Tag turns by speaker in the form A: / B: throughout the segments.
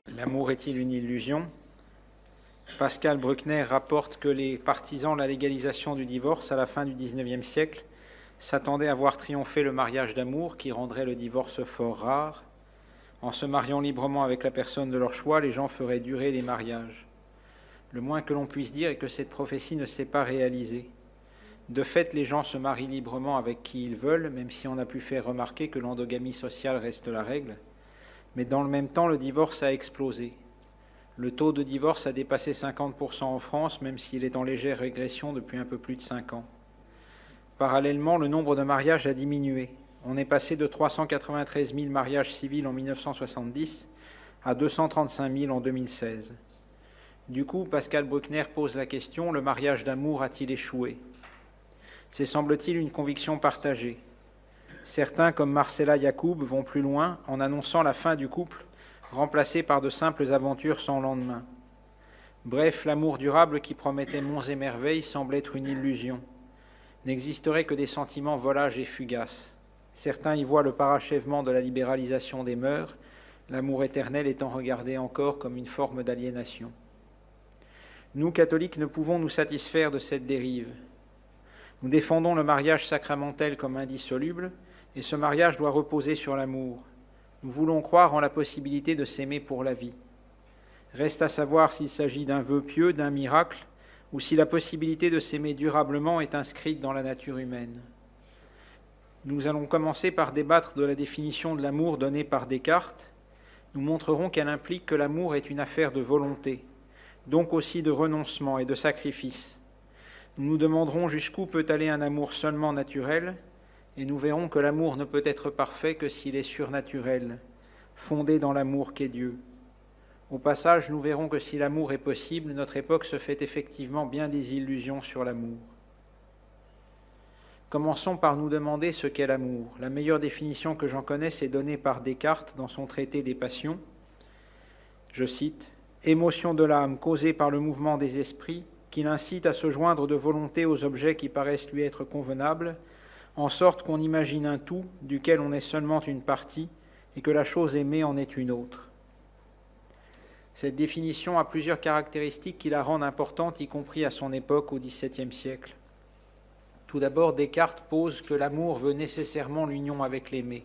A: L'amour est-il une illusion ? Pascal Bruckner rapporte que les partisans de la légalisation du divorce à la fin du XIXe siècle s'attendaient à voir triompher le mariage d'amour qui rendrait le divorce fort rare. En se mariant librement avec la personne de leur choix, les gens feraient durer les mariages. Le moins que l'on puisse dire est que cette prophétie ne s'est pas réalisée. De fait, les gens se marient librement avec qui ils veulent, même si on a pu faire remarquer que l'endogamie sociale reste la règle. Mais dans le même temps, le divorce a explosé. Le taux de divorce a dépassé 50% en France, même s'il est en légère régression depuis un peu plus de 5 ans. Parallèlement, le nombre de mariages a diminué. On est passé de 393 000 mariages civils en 1970 à 235 000 en 2016. Du coup, Pascal Bruckner pose la question, le mariage d'amour a-t-il échoué ? C'est, semble-t-il, une conviction partagée. Certains, comme Marcella Yacoub, vont plus loin en annonçant la fin du couple, remplacé par de simples aventures sans lendemain. Bref, l'amour durable qui promettait monts et merveilles semble être une illusion. N'existerait que des sentiments volages et fugaces. Certains y voient le parachèvement de la libéralisation des mœurs, l'amour éternel étant regardé encore comme une forme d'aliénation. Nous, catholiques, ne pouvons nous satisfaire de cette dérive. Nous défendons le mariage sacramentel comme indissoluble, et ce mariage doit reposer sur l'amour. Nous voulons croire en la possibilité de s'aimer pour la vie. Reste à savoir s'il s'agit d'un vœu pieux, d'un miracle, ou si la possibilité de s'aimer durablement est inscrite dans la nature humaine. Nous allons commencer par débattre de la définition de l'amour donnée par Descartes. Nous montrerons qu'elle implique que l'amour est une affaire de volonté, donc aussi de renoncement et de sacrifice. Nous nous demanderons jusqu'où peut aller un amour seulement naturel, et nous verrons que l'amour ne peut être parfait que s'il est surnaturel, fondé dans l'amour qu'est Dieu. Au passage, nous verrons que si l'amour est possible, notre époque se fait effectivement bien des illusions sur l'amour. Commençons par nous demander ce qu'est l'amour. La meilleure définition que j'en connaisse est donnée par Descartes dans son traité des passions. Je cite, « Émotion de l'âme causée par le mouvement des esprits, qui l'incite à se joindre de volonté aux objets qui paraissent lui être convenables, en sorte qu'on imagine un tout duquel on est seulement une partie et que la chose aimée en est une autre. » Cette définition a plusieurs caractéristiques qui la rendent importante, y compris à son époque, au XVIIe siècle. Tout d'abord, Descartes pose que l'amour veut nécessairement l'union avec l'aimé.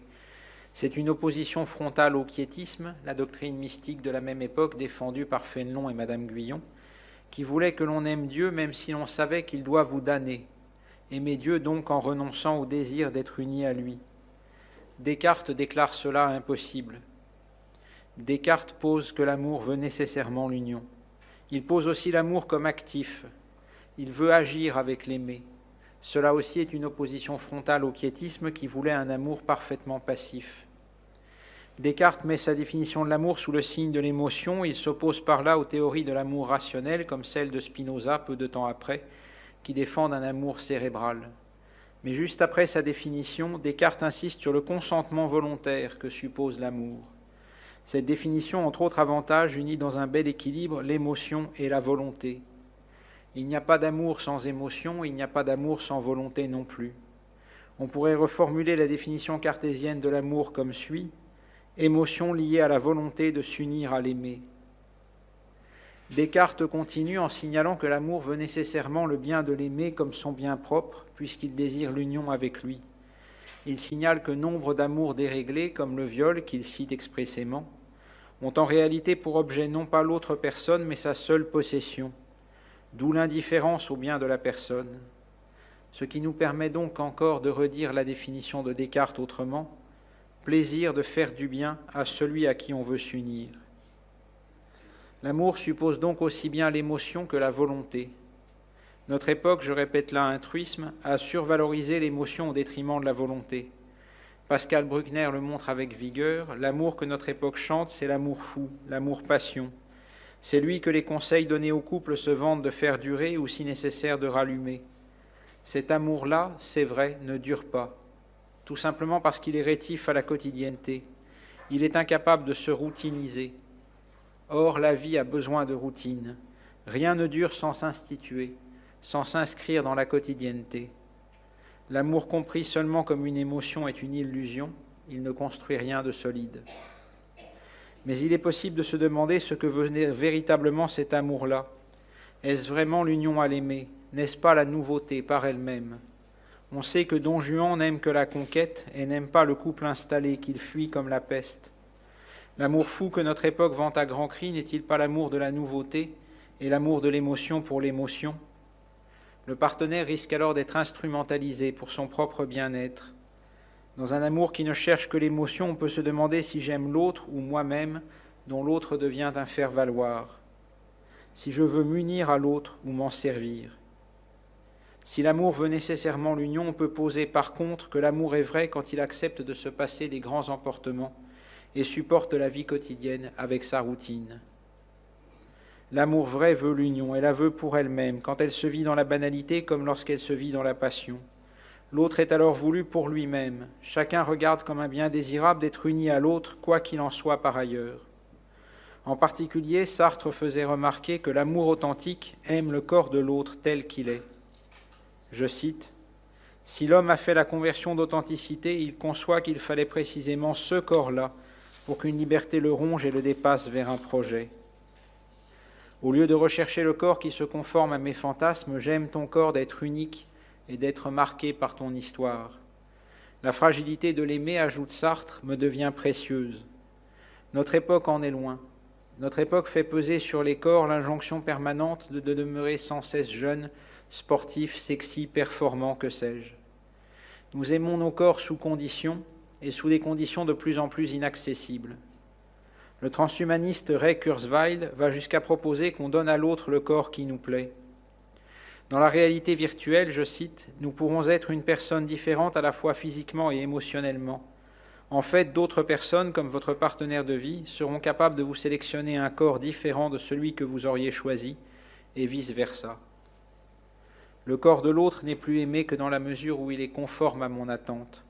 A: C'est une opposition frontale au quiétisme, la doctrine mystique de la même époque défendue par Fénelon et Madame Guyon, qui voulait que l'on aime Dieu même si l'on savait qu'il doit vous damner. Aimer Dieu donc en renonçant au désir d'être uni à lui. Descartes déclare cela impossible. Descartes pose que l'amour veut nécessairement l'union. Il pose aussi l'amour comme actif. Il veut agir avec l'aimé. Cela aussi est une opposition frontale au quiétisme qui voulait un amour parfaitement passif. Descartes met sa définition de l'amour sous le signe de l'émotion. Il s'oppose par là aux théories de l'amour rationnel, comme celle de Spinoza, peu de temps après, qui défendent un amour cérébral. Mais juste après sa définition, Descartes insiste sur le consentement volontaire que suppose l'amour. Cette définition, entre autres avantages, unit dans un bel équilibre l'émotion et la volonté. Il n'y a pas d'amour sans émotion, il n'y a pas d'amour sans volonté non plus. On pourrait reformuler la définition cartésienne de l'amour comme suit : émotion liée à la volonté de s'unir à l'aimer. Descartes continue en signalant que l'amour veut nécessairement le bien de l'aimer comme son bien propre, puisqu'il désire l'union avec lui. Il signale que nombre d'amours déréglés, comme le viol, qu'il cite expressément, ont en réalité pour objet non pas l'autre personne, mais sa seule possession, d'où l'indifférence au bien de la personne. Ce qui nous permet donc encore de redire la définition de Descartes autrement : plaisir de faire du bien à celui à qui on veut s'unir. L'amour suppose donc aussi bien l'émotion que la volonté. Notre époque, je répète là un truisme, a survalorisé l'émotion au détriment de la volonté. Pascal Bruckner le montre avec vigueur, l'amour que notre époque chante, c'est l'amour fou, l'amour-passion. C'est lui que les conseils donnés aux couples se vantent de faire durer ou si nécessaire de rallumer. Cet amour-là, c'est vrai, ne dure pas, tout simplement parce qu'il est rétif à la quotidienneté. Il est incapable de se routiniser. Or, la vie a besoin de routine. Rien ne dure sans s'instituer, sans s'inscrire dans la quotidienneté. L'amour compris seulement comme une émotion est une illusion, il ne construit rien de solide. Mais il est possible de se demander ce que veut dire véritablement cet amour-là. Est-ce vraiment l'union à l'aimer? N'est-ce pas la nouveauté par elle-même? On sait que Don Juan n'aime que la conquête et n'aime pas le couple installé qu'il fuit comme la peste. L'amour fou que notre époque vante à grands cris n'est-il pas l'amour de la nouveauté et l'amour de l'émotion pour l'émotion? Le partenaire risque alors d'être instrumentalisé pour son propre bien-être. Dans un amour qui ne cherche que l'émotion, on peut se demander si j'aime l'autre ou moi-même, dont l'autre devient un faire-valoir. Si je veux m'unir à l'autre ou m'en servir. Si l'amour veut nécessairement l'union, on peut poser par contre que l'amour est vrai quand il accepte de se passer des grands emportements et supporte la vie quotidienne avec sa routine. L'amour vrai veut l'union, elle la veut pour elle-même, quand elle se vit dans la banalité comme lorsqu'elle se vit dans la passion. L'autre est alors voulu pour lui-même. Chacun regarde comme un bien désirable d'être uni à l'autre, quoi qu'il en soit par ailleurs. En particulier, Sartre faisait remarquer que l'amour authentique aime le corps de l'autre tel qu'il est. Je cite, « Si l'homme a fait la conversion d'authenticité, il conçoit qu'il fallait précisément ce corps-là pour qu'une liberté le ronge et le dépasse vers un projet. Au lieu de rechercher le corps qui se conforme à mes fantasmes, j'aime ton corps d'être unique et d'être marqué par ton histoire. La fragilité de l'aimer, ajoute Sartre, me devient précieuse. Notre époque en est loin. Notre époque fait peser sur les corps l'injonction permanente de demeurer sans cesse jeune, sportif, sexy, performant, que sais-je. Nous aimons nos corps sous conditions et sous des conditions de plus en plus inaccessibles. Le transhumaniste Ray Kurzweil va jusqu'à proposer qu'on donne à l'autre le corps qui nous plaît. Dans la réalité virtuelle, je cite, « Nous pourrons être une personne différente à la fois physiquement et émotionnellement. En fait, d'autres personnes, comme votre partenaire de vie, seront capables de vous sélectionner un corps différent de celui que vous auriez choisi, et vice-versa. Le corps de l'autre n'est plus aimé que dans la mesure où il est conforme à mon attente.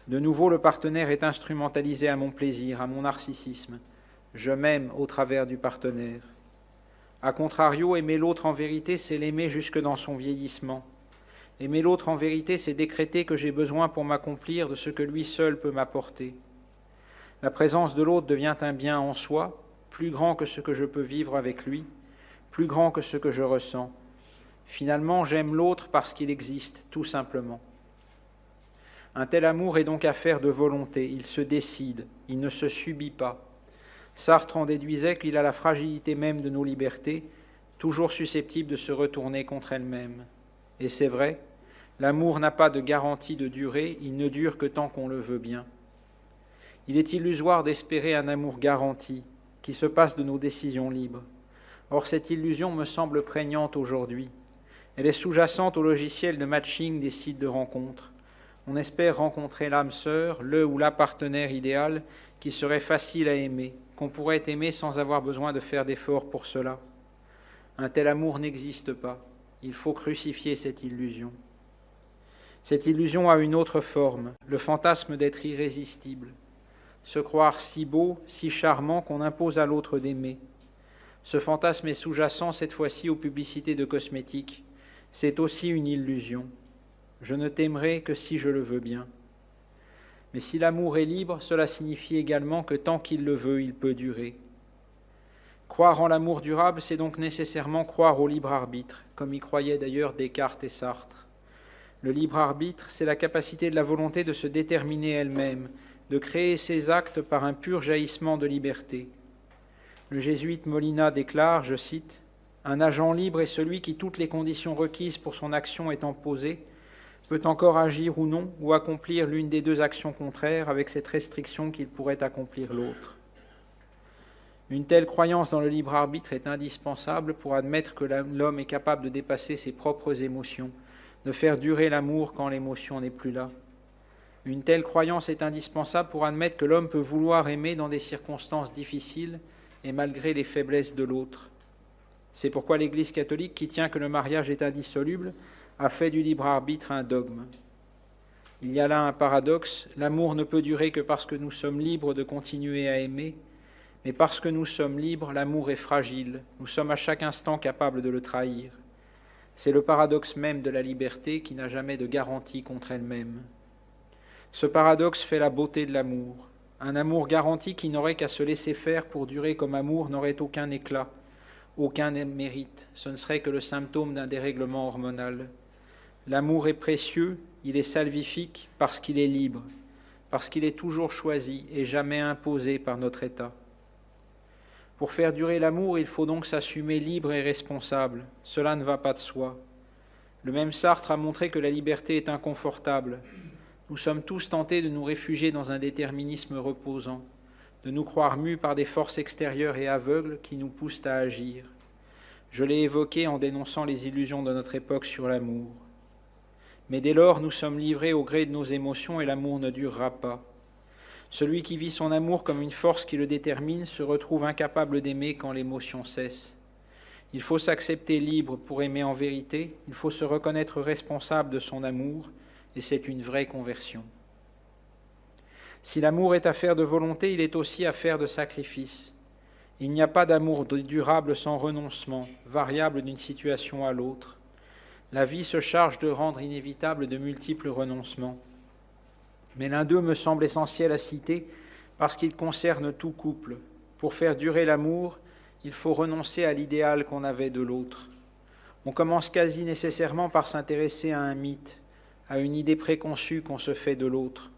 A: De nouveau, le partenaire est instrumentalisé à mon plaisir, à mon narcissisme. Je m'aime au travers du partenaire. A contrario, aimer l'autre en vérité, c'est l'aimer jusque dans son vieillissement. Aimer l'autre en vérité, c'est décréter que j'ai besoin pour m'accomplir de ce que lui seul peut m'apporter. La présence de l'autre devient un bien en soi, plus grand que ce que je peux vivre avec lui, plus grand que ce que je ressens. Finalement, j'aime l'autre parce qu'il existe, tout simplement. Un tel amour est donc affaire de volonté, il se décide, il ne se subit pas. Sartre en déduisait qu'il a la fragilité même de nos libertés, toujours susceptible de se retourner contre elles-mêmes. Et c'est vrai, l'amour n'a pas de garantie de durée, il ne dure que tant qu'on le veut bien. Il est illusoire d'espérer un amour garanti, qui se passe de nos décisions libres. Or, cette illusion me semble prégnante aujourd'hui. Elle est sous-jacente au logiciel de matching des sites de rencontres. On espère rencontrer l'âme sœur, le ou la partenaire idéal, qui serait facile à aimer, qu'on pourrait aimer sans avoir besoin de faire d'efforts pour cela. Un tel amour n'existe pas. Il faut crucifier cette illusion. Cette illusion a une autre forme, le fantasme d'être irrésistible. Se croire si beau, si charmant qu'on impose à l'autre d'aimer. Ce fantasme est sous-jacent cette fois-ci aux publicités de cosmétiques. C'est aussi une illusion. Je ne t'aimerai que si je le veux bien. Mais si l'amour est libre, cela signifie également que tant qu'il le veut, il peut durer. Croire en l'amour durable, c'est donc nécessairement croire au libre arbitre, comme y croyaient d'ailleurs Descartes et Sartre. Le libre arbitre, c'est la capacité de la volonté de se déterminer elle-même, de créer ses actes par un pur jaillissement de liberté. Le jésuite Molina déclare, je cite, « Un agent libre est celui qui, toutes les conditions requises pour son action étant posées, peut encore agir ou non, ou accomplir l'une des deux actions contraires avec cette restriction qu'il pourrait accomplir l'autre. » Une telle croyance dans le libre arbitre est indispensable pour admettre que l'homme est capable de dépasser ses propres émotions, de faire durer l'amour quand l'émotion n'est plus là. Une telle croyance est indispensable pour admettre que l'homme peut vouloir aimer dans des circonstances difficiles et malgré les faiblesses de l'autre. C'est pourquoi l'Église catholique, qui tient que le mariage est indissoluble, a fait du libre arbitre un dogme. Il y a là un paradoxe, l'amour ne peut durer que parce que nous sommes libres de continuer à aimer, Mais parce que nous sommes libres, l'amour est fragile, nous sommes à chaque instant capables de le trahir. C'est le paradoxe même de la liberté qui n'a jamais de garantie contre elle-même. Ce paradoxe fait la beauté de l'amour. Un amour garanti qui n'aurait qu'à se laisser faire pour durer comme amour n'aurait aucun éclat, aucun mérite. Ce ne serait que le symptôme d'un dérèglement hormonal. L'amour est précieux, il est salvifique parce qu'il est libre, parce qu'il est toujours choisi et jamais imposé par notre état. Pour faire durer l'amour, il faut donc s'assumer libre et responsable. Cela ne va pas de soi. Le même Sartre a montré que la liberté est inconfortable. Nous sommes tous tentés de nous réfugier dans un déterminisme reposant, de nous croire mus par des forces extérieures et aveugles qui nous poussent à agir. Je l'ai évoqué en dénonçant les illusions de notre époque sur l'amour. Mais dès lors, nous sommes livrés au gré de nos émotions et l'amour ne durera pas. Celui qui vit son amour comme une force qui le détermine se retrouve incapable d'aimer quand l'émotion cesse. Il faut s'accepter libre pour aimer en vérité, il faut se reconnaître responsable de son amour, et c'est une vraie conversion. Si l'amour est affaire de volonté, il est aussi affaire de sacrifice. Il n'y a pas d'amour durable sans renoncement, variable d'une situation à l'autre. La vie se charge de rendre inévitables de multiples renoncements. Mais l'un d'eux me semble essentiel à citer parce qu'il concerne tout couple. Pour faire durer l'amour, il faut renoncer à l'idéal qu'on avait de l'autre. On commence quasi nécessairement par s'intéresser à un mythe, à une idée préconçue qu'on se fait de l'autre.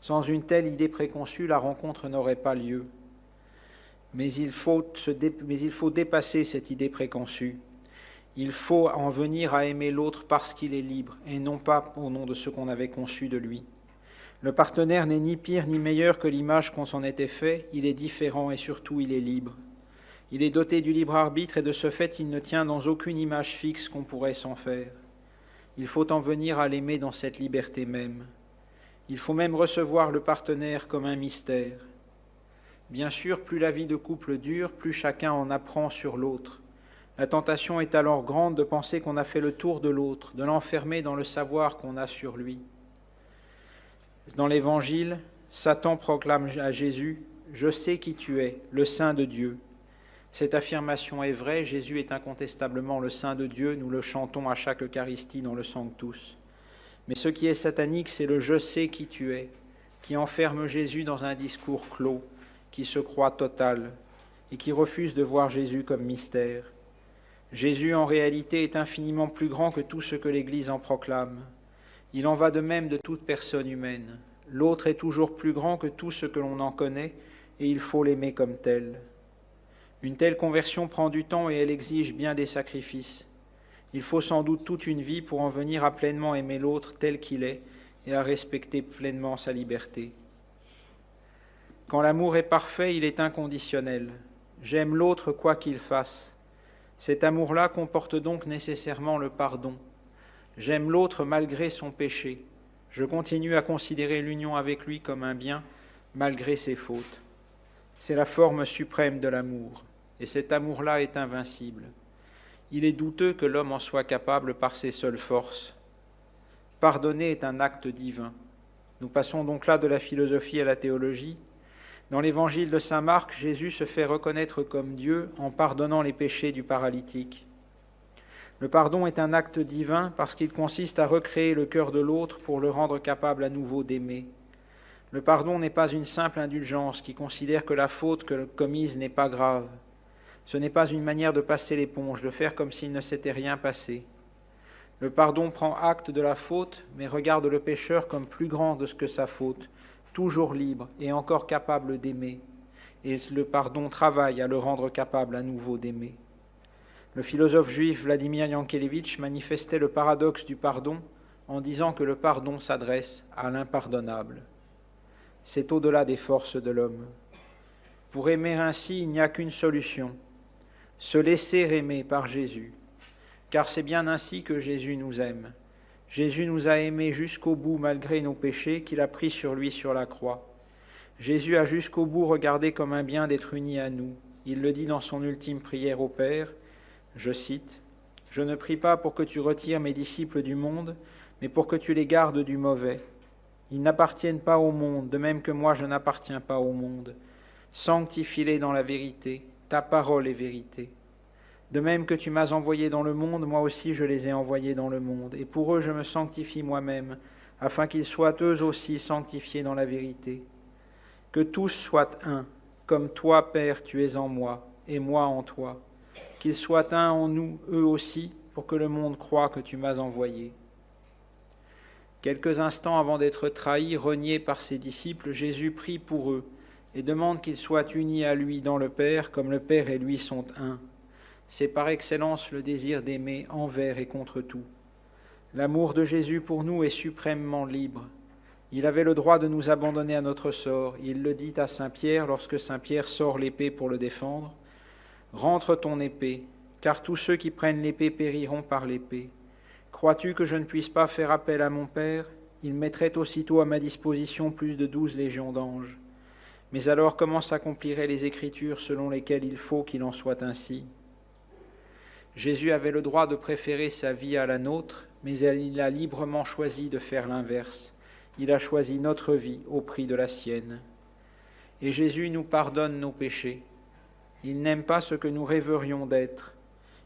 A: Sans une telle idée préconçue, la rencontre n'aurait pas lieu. Mais il faut dépasser cette idée préconçue. Il faut en venir à aimer l'autre parce qu'il est libre, et non pas au nom de ce qu'on avait conçu de lui. Le partenaire n'est ni pire ni meilleur que l'image qu'on s'en était fait, il est différent et surtout il est libre. Il est doté du libre arbitre et de ce fait il ne tient dans aucune image fixe qu'on pourrait s'en faire. Il faut en venir à l'aimer dans cette liberté même. Il faut même recevoir le partenaire comme un mystère. Bien sûr, plus la vie de couple dure, plus chacun en apprend sur l'autre. La tentation est alors grande de penser qu'on a fait le tour de l'autre, de l'enfermer dans le savoir qu'on a sur lui. Dans l'Évangile, Satan proclame à Jésus « Je sais qui tu es, le Saint de Dieu ». Cette affirmation est vraie, Jésus est incontestablement le Saint de Dieu, nous le chantons à chaque Eucharistie dans le Sanctus. Mais ce qui est satanique, c'est le « Je sais qui tu es », qui enferme Jésus dans un discours clos, qui se croit total et qui refuse de voir Jésus comme mystère. Jésus, en réalité, est infiniment plus grand que tout ce que l'Église en proclame. Il en va de même de toute personne humaine. L'autre est toujours plus grand que tout ce que l'on en connaît, et il faut l'aimer comme tel. Une telle conversion prend du temps et elle exige bien des sacrifices. Il faut sans doute toute une vie pour en venir à pleinement aimer l'autre tel qu'il est et à respecter pleinement sa liberté. Quand l'amour est parfait, il est inconditionnel. J'aime l'autre quoi qu'il fasse. Cet amour-là comporte donc nécessairement le pardon. J'aime l'autre malgré son péché. Je continue à considérer l'union avec lui comme un bien, malgré ses fautes. C'est la forme suprême de l'amour, et cet amour-là est invincible. Il est douteux que l'homme en soit capable par ses seules forces. Pardonner est un acte divin. Nous passons donc là de la philosophie à la théologie. Dans l'évangile de saint Marc, Jésus se fait reconnaître comme Dieu en pardonnant les péchés du paralytique. Le pardon est un acte divin parce qu'il consiste à recréer le cœur de l'autre pour le rendre capable à nouveau d'aimer. Le pardon n'est pas une simple indulgence qui considère que la faute commise n'est pas grave. Ce n'est pas une manière de passer l'éponge, de faire comme s'il ne s'était rien passé. Le pardon prend acte de la faute, mais regarde le pécheur comme plus grand de ce que sa faute, toujours libre et encore capable d'aimer. Et le pardon travaille à le rendre capable à nouveau d'aimer. Le philosophe juif Vladimir Yankelevitch manifestait le paradoxe du pardon en disant que le pardon s'adresse à l'impardonnable. C'est au-delà des forces de l'homme. Pour aimer ainsi, il n'y a qu'une solution, se laisser aimer par Jésus, car c'est bien ainsi que Jésus nous aime. Jésus nous a aimés jusqu'au bout malgré nos péchés qu'il a pris sur lui sur la croix. Jésus a jusqu'au bout regardé comme un bien d'être uni à nous. Il le dit dans son ultime prière au Père, je cite, « Je ne prie pas pour que tu retires mes disciples du monde, mais pour que tu les gardes du mauvais. Ils n'appartiennent pas au monde, de même que moi je n'appartiens pas au monde. Sanctifie-les dans la vérité, ta parole est vérité. De même que tu m'as envoyé dans le monde, moi aussi je les ai envoyés dans le monde, et pour eux je me sanctifie moi-même, afin qu'ils soient eux aussi sanctifiés dans la vérité. Que tous soient un, comme toi, Père, tu es en moi, et moi en toi. Qu'ils soient un en nous, eux aussi, pour que le monde croie que tu m'as envoyé. Quelques instants avant d'être trahi, renié par ses disciples, Jésus prie pour eux et demande qu'ils soient unis à lui dans le Père, comme le Père et lui sont un. C'est par excellence le désir d'aimer envers et contre tout. L'amour de Jésus pour nous est suprêmement libre. Il avait le droit de nous abandonner à notre sort. Il le dit à Saint Pierre lorsque Saint Pierre sort l'épée pour le défendre. « Rentre ton épée, car tous ceux qui prennent l'épée périront par l'épée. Crois-tu que je ne puisse pas faire appel à mon Père ? Il mettrait aussitôt à ma disposition plus de 12 légions d'anges. Mais alors comment s'accompliraient les Écritures selon lesquelles il faut qu'il en soit ainsi ? » Jésus avait le droit de préférer sa vie à la nôtre, mais il a librement choisi de faire l'inverse. Il a choisi notre vie au prix de la sienne. Et Jésus nous pardonne nos péchés. Il n'aime pas ce que nous rêverions d'être.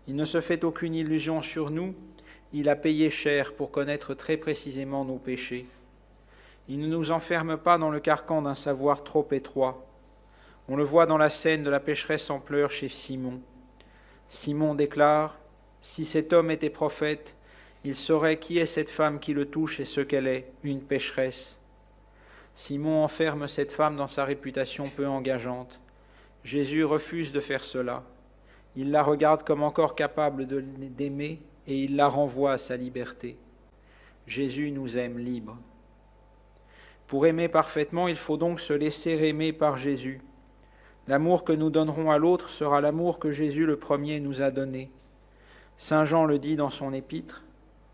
A: Il ne se fait aucune illusion sur nous. Il a payé cher pour connaître très précisément nos péchés. Il ne nous enferme pas dans le carcan d'un savoir trop étroit. On le voit dans la scène de la pécheresse en pleurs chez Simon. Simon déclare « Si cet homme était prophète, il saurait qui est cette femme qui le touche et ce qu'elle est, une pécheresse. » Simon enferme cette femme dans sa réputation peu engageante. Jésus refuse de faire cela. Il la regarde comme encore capable d'aimer et il la renvoie à sa liberté. Jésus nous aime libres. Pour aimer parfaitement, il faut donc se laisser aimer par Jésus. L'amour que nous donnerons à l'autre sera l'amour que Jésus le premier nous a donné. Saint Jean le dit dans son épître,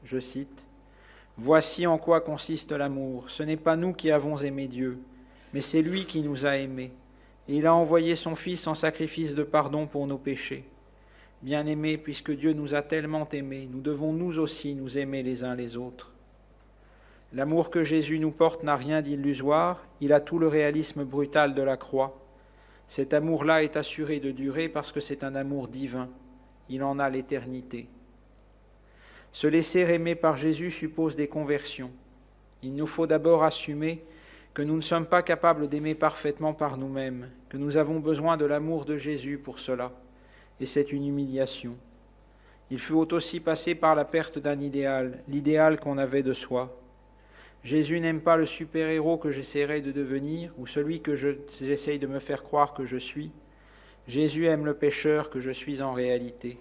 A: je cite, « Voici en quoi consiste l'amour. Ce n'est pas nous qui avons aimé Dieu, mais c'est lui qui nous a aimés. Et il a envoyé son Fils en sacrifice de pardon pour nos péchés. Bien-aimés, puisque Dieu nous a tellement aimés, nous devons nous aussi nous aimer les uns les autres. » L'amour que Jésus nous porte n'a rien d'illusoire, il a tout le réalisme brutal de la croix. Cet amour-là est assuré de durer parce que c'est un amour divin. Il en a l'éternité. Se laisser aimer par Jésus suppose des conversions. Il nous faut d'abord assumer que nous ne sommes pas capables d'aimer parfaitement par nous-mêmes, que nous avons besoin de l'amour de Jésus pour cela. Et c'est une humiliation. Il faut aussi passer par la perte d'un idéal, l'idéal qu'on avait de soi. Jésus n'aime pas le super-héros que j'essaierai de devenir ou celui que j'essaye de me faire croire que je suis. Jésus aime le pécheur que je suis en réalité.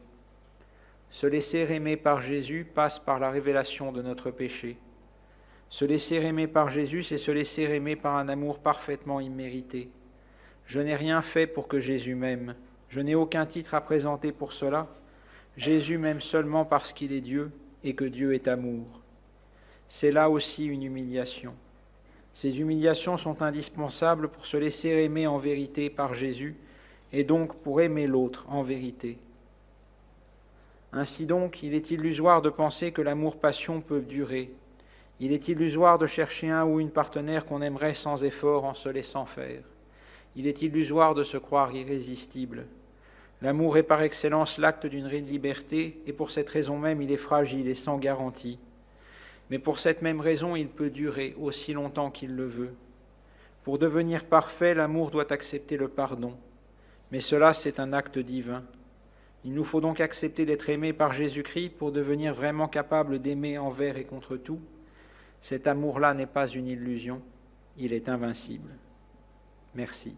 A: Se laisser aimer par Jésus passe par la révélation de notre péché. Se laisser aimer par Jésus, c'est se laisser aimer par un amour parfaitement immérité. Je n'ai rien fait pour que Jésus m'aime. Je n'ai aucun titre à présenter pour cela. Jésus m'aime seulement parce qu'il est Dieu et que Dieu est amour. C'est là aussi une humiliation. Ces humiliations sont indispensables pour se laisser aimer en vérité par Jésus et donc pour aimer l'autre en vérité. Ainsi donc, il est illusoire de penser que l'amour-passion peut durer. Il est illusoire de chercher un ou une partenaire qu'on aimerait sans effort en se laissant faire. Il est illusoire de se croire irrésistible. L'amour est par excellence l'acte d'une liberté et pour cette raison même il est fragile et sans garantie. Mais pour cette même raison, il peut durer aussi longtemps qu'il le veut. Pour devenir parfait, l'amour doit accepter le pardon. Mais cela, c'est un acte divin. Il nous faut donc accepter d'être aimés par Jésus-Christ pour devenir vraiment capables d'aimer envers et contre tout. Cet amour-là n'est pas une illusion, il est invincible. Merci.